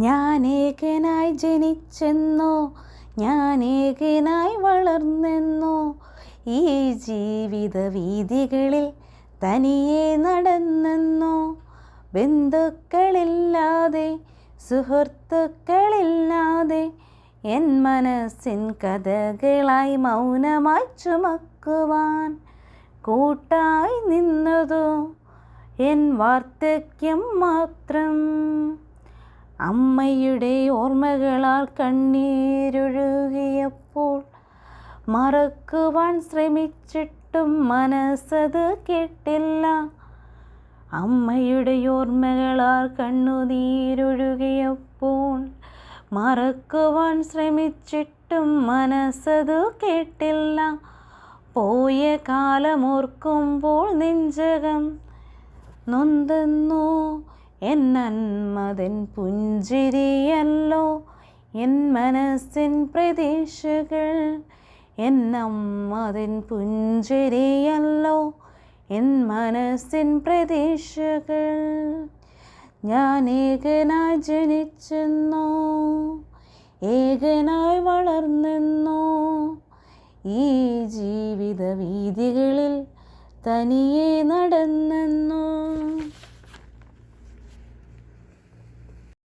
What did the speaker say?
ഞാൻ ഏകനായി ജനിച്ചെന്നോ, ഞാൻ ഏകനായി വളർന്നെന്നോ, ഈ ജീവിത വീഥികളിൽ തനിയെ നടന്നെന്നോ. ബന്ധുക്കളില്ലാതെ സുഹൃത്തുക്കളില്ലാതെ എൻ മനസ്സിൻ കഥകളായി മൗനമായി ചുമക്കുവാൻ കൂട്ടായി നിന്നതോ എൻ വാർദ്ധക്യം മാത്രം. അമ്മയുടെ ഓർമ്മകളാൽ കണ്ണീരൊഴുകിയപ്പോൾ മറക്കുവാൻ ശ്രമിച്ചിട്ടും മനസ്സത് കേട്ടില്ല. അമ്മയുടെ ഓർമ്മകളാൽ കണ്ണുനീരൊഴുകിയപ്പോൾ മറക്കുവാൻ ശ്രമിച്ചിട്ടും മനസ്സതു കേട്ടില്ല. പോയ കാലമോർക്കുമ്പോൾ നെഞ്ചകം നൊന്തെന്നോ, എൻ നന്മതൻ പുഞ്ചിരിയല്ലോ എൻ മനസ്സിൻ പ്രതീക്ഷകൾ. എൻ അമ്മതൻ പുഞ്ചിരിയല്ലോ എൻ മനസ്സിൻ പ്രതീക്ഷകൾ. ഞാൻ ഏകനായി ജനിച്ചെന്നോ, ഏകനായി വളർന്നെന്നോ, ഈ ജീവിത വീഥികളിൽ തനിയെ നടന്നെന്നോ.